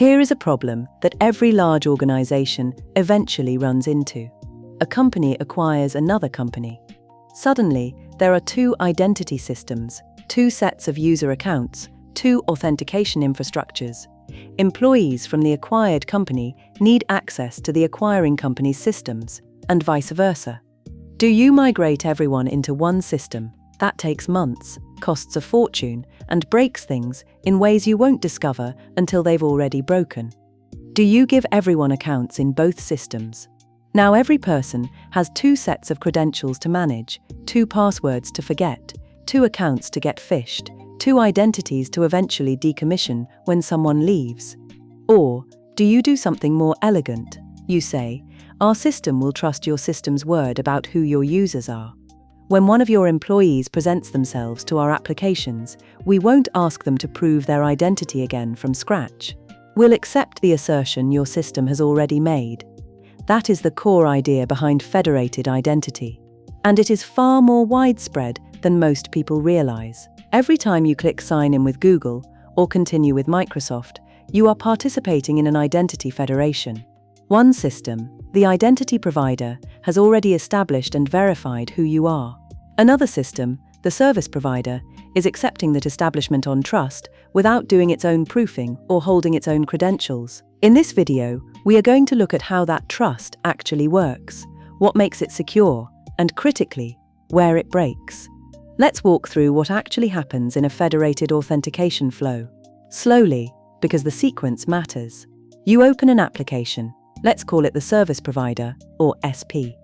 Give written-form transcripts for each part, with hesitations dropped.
Here is a problem that every large organization eventually runs into. A company acquires another company. Suddenly, there are two identity systems, two sets of user accounts, two authentication infrastructures. Employees from the acquired company need access to the acquiring company's systems, and vice versa. Do you migrate everyone into one system? That takes months, costs a fortune, and breaks things in ways you won't discover until they've already broken. Do you give everyone accounts in both systems? Now every person has two sets of credentials to manage, two passwords to forget, two accounts to get phished, two identities to eventually decommission when someone leaves. Or, do you do something more elegant? You say, our system will trust your system's word about who your users are. When one of your employees presents themselves to our applications, we won't ask them to prove their identity again from scratch. We'll accept the assertion your system has already made. That is the core idea behind federated identity. And it is far more widespread than most people realize. Every time you click Sign in with Google or continue with Microsoft, you are participating in an identity federation. One system, the identity provider, has already established and verified who you are. Another system, the service provider, is accepting that establishment on trust without doing its own proofing or holding its own credentials. In this video, we are going to look at how that trust actually works, what makes it secure, and critically, where it breaks. Let's walk through what actually happens in a federated authentication flow. Slowly, because the sequence matters. You open an application, let's call it the service provider, or SP.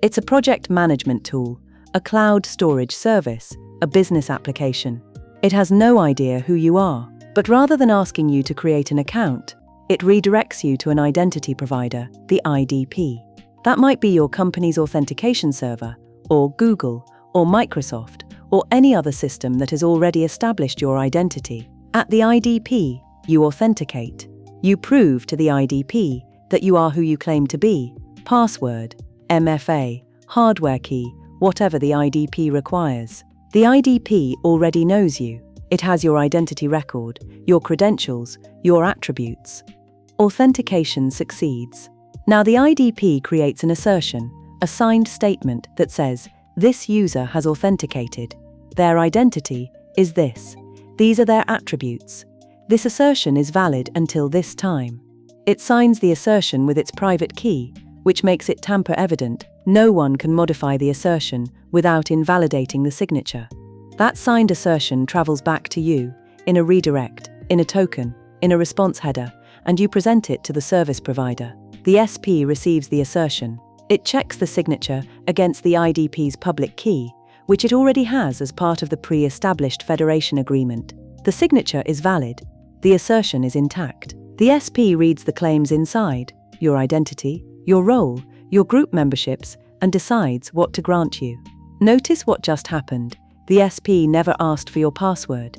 It's a project management tool, a cloud storage service, a business application. It has no idea who you are, but rather than asking you to create an account, it redirects you to an identity provider, the IDP. That might be your company's authentication server, or Google, or Microsoft, or any other system that has already established your identity. At the IDP, you authenticate. You prove to the IDP that you are who you claim to be, password, MFA, hardware key, whatever the IDP requires. The IDP already knows you. It has your identity record, your credentials, your attributes. Authentication succeeds. Now the IDP creates an assertion, a signed statement that says, this user has authenticated. Their identity is this. These are their attributes. This assertion is valid until this time. It signs the assertion with its private key, which makes it tamper evident. No one can modify the assertion without invalidating the signature. That signed assertion travels back to you, in a redirect, in a token, in a response header, and you present it to the service provider. The SP receives the assertion. It checks the signature against the IDP's public key, which it already has as part of the pre-established federation agreement. The signature is valid. The assertion is intact. The SP reads the claims inside, your identity, your role, your group memberships, and decides what to grant you. Notice what just happened. The SP never asked for your password.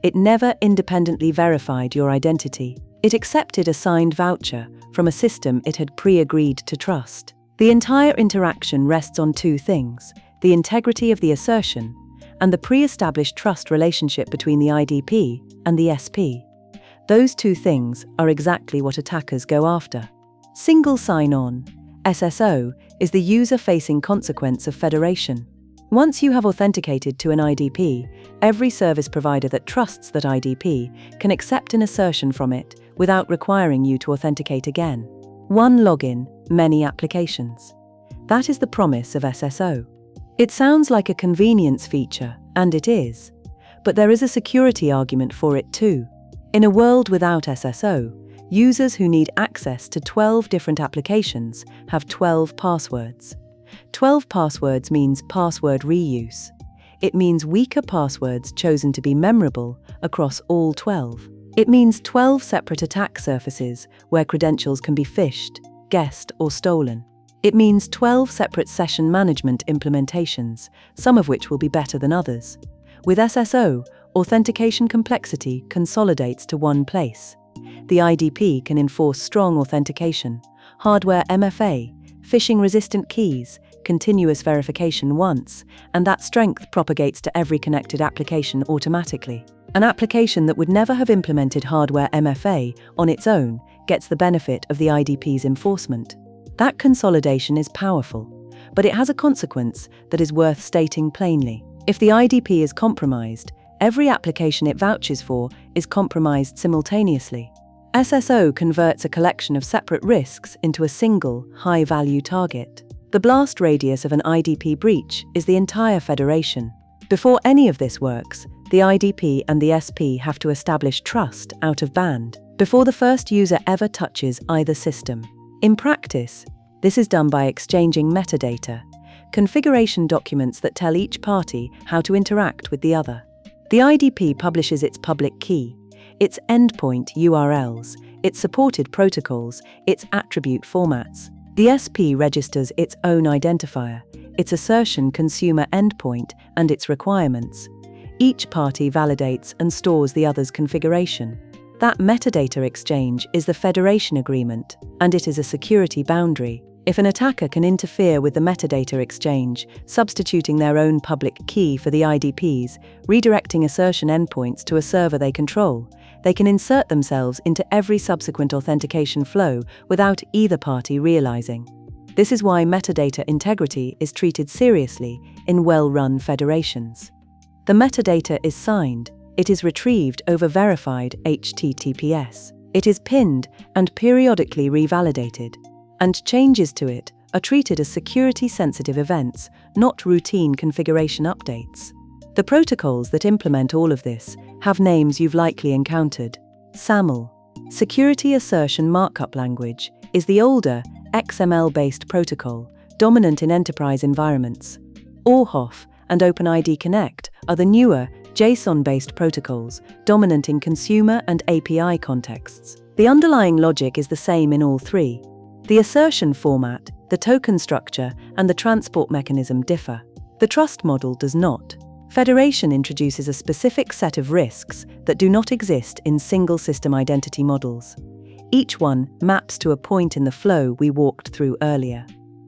It never independently verified your identity. It accepted a signed voucher from a system it had pre-agreed to trust. The entire interaction rests on two things: the integrity of the assertion and the pre-established trust relationship between the IDP and the SP. Those two things are exactly what attackers go after. Single sign-on, SSO, is the user-facing consequence of federation. Once you have authenticated to an IDP, every service provider that trusts that IDP can accept an assertion from it without requiring you to authenticate again. One login, many applications. That is the promise of SSO. It sounds like a convenience feature, and it is. But there is a security argument for it too. In a world without SSO, users who need access to 12 different applications have 12 passwords. 12 passwords means password reuse. It means weaker passwords chosen to be memorable across all 12. It means 12 separate attack surfaces where credentials can be phished, guessed, or stolen. It means 12 separate session management implementations, some of which will be better than others. With SSO, authentication complexity consolidates to one place. The IDP can enforce strong authentication, hardware MFA, phishing-resistant keys, continuous verification once, and that strength propagates to every connected application automatically. An application that would never have implemented hardware MFA on its own gets the benefit of the IDP's enforcement. That consolidation is powerful, but it has a consequence that is worth stating plainly. If the IDP is compromised, every application it vouches for is compromised simultaneously. SSO converts a collection of separate risks into a single, high-value target. The blast radius of an IDP breach is the entire federation. Before any of this works, the IDP and the SP have to establish trust out of band before the first user ever touches either system. In practice, this is done by exchanging metadata, configuration documents that tell each party how to interact with the other. The IDP publishes its public key, its endpoint URLs, its supported protocols, its attribute formats. The SP registers its own identifier, its assertion consumer endpoint, and its requirements. Each party validates and stores the other's configuration. That metadata exchange is the federation agreement, and it is a security boundary. If an attacker can interfere with the metadata exchange, substituting their own public key for the IDP's, redirecting assertion endpoints to a server they control, they can insert themselves into every subsequent authentication flow without either party realizing. This is why metadata integrity is treated seriously in well-run federations. The metadata is signed, it is retrieved over verified HTTPS, it is pinned and periodically revalidated, and changes to it are treated as security-sensitive events, not routine configuration updates. The protocols that implement all of this have names you've likely encountered. SAML, Security Assertion Markup Language, is the older, XML-based protocol, dominant in enterprise environments. OAuth and OpenID Connect are the newer, JSON-based protocols, dominant in consumer and API contexts. The underlying logic is the same in all three. The assertion format, the token structure, and the transport mechanism differ. The trust model does not. Federation introduces a specific set of risks that do not exist in single system identity models. Each one maps to a point in the flow we walked through earlier.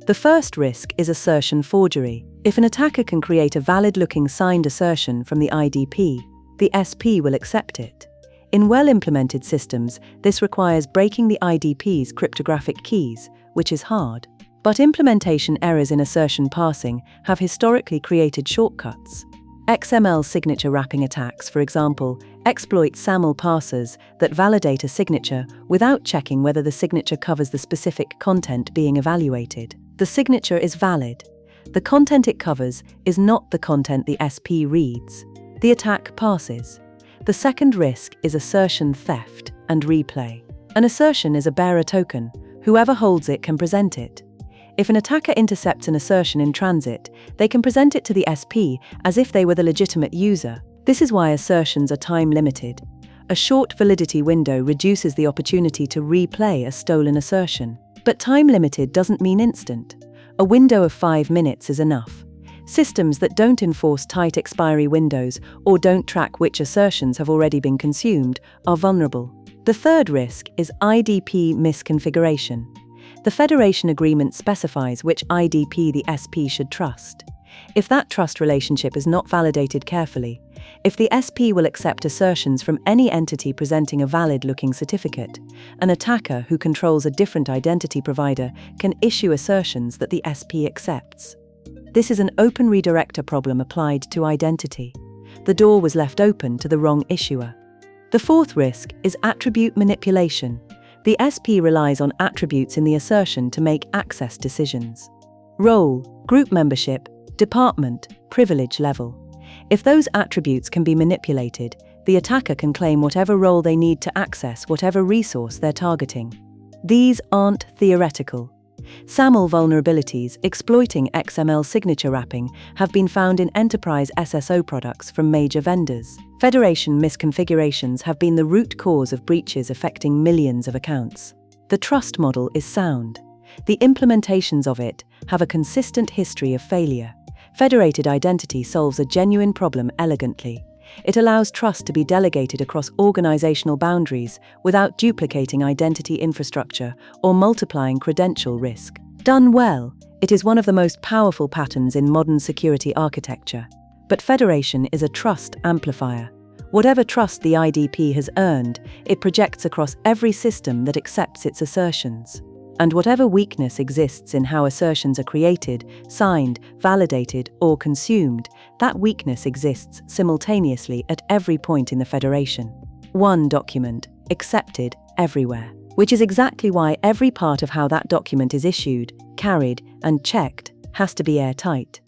The first risk is assertion forgery. If an attacker can create a valid-looking signed assertion from the IDP, the SP will accept it. In well-implemented systems, this requires breaking the IDP's cryptographic keys, which is hard. But implementation errors in assertion parsing have historically created shortcuts. XML signature wrapping attacks, for example, exploit SAML parsers that validate a signature without checking whether the signature covers the specific content being evaluated. The signature is valid. The content it covers is not the content the SP reads. The attack passes. The second risk is assertion theft and replay. An assertion is a bearer token. Whoever holds it can present it. If an attacker intercepts an assertion in transit, they can present it to the SP as if they were the legitimate user. This is why assertions are time-limited. A short validity window reduces the opportunity to replay a stolen assertion. But time-limited doesn't mean instant. A window of 5 minutes is enough. Systems that don't enforce tight expiry windows or don't track which assertions have already been consumed are vulnerable. The third risk is IDP misconfiguration. The Federation Agreement specifies which IDP the SP should trust. If that trust relationship is not validated carefully, if the SP will accept assertions from any entity presenting a valid-looking certificate, an attacker who controls a different identity provider can issue assertions that the SP accepts. This is an open redirector problem applied to identity. The door was left open to the wrong issuer. The fourth risk is attribute manipulation. The SP relies on attributes in the assertion to make access decisions. Role, group membership, department, privilege level. If those attributes can be manipulated, the attacker can claim whatever role they need to access whatever resource they're targeting. These aren't theoretical. SAML vulnerabilities exploiting XML signature wrapping have been found in enterprise SSO products from major vendors. Federation misconfigurations have been the root cause of breaches affecting millions of accounts. The trust model is sound. The implementations of it have a consistent history of failure. Federated identity solves a genuine problem elegantly. It allows trust to be delegated across organizational boundaries without duplicating identity infrastructure or multiplying credential risk. Done well, it is one of the most powerful patterns in modern security architecture. But Federation is a trust amplifier. Whatever trust the IDP has earned, it projects across every system that accepts its assertions. And whatever weakness exists in how assertions are created, signed, validated, or consumed, that weakness exists simultaneously at every point in the federation. One document, accepted everywhere. Which is exactly why every part of how that document is issued, carried, and checked has to be airtight.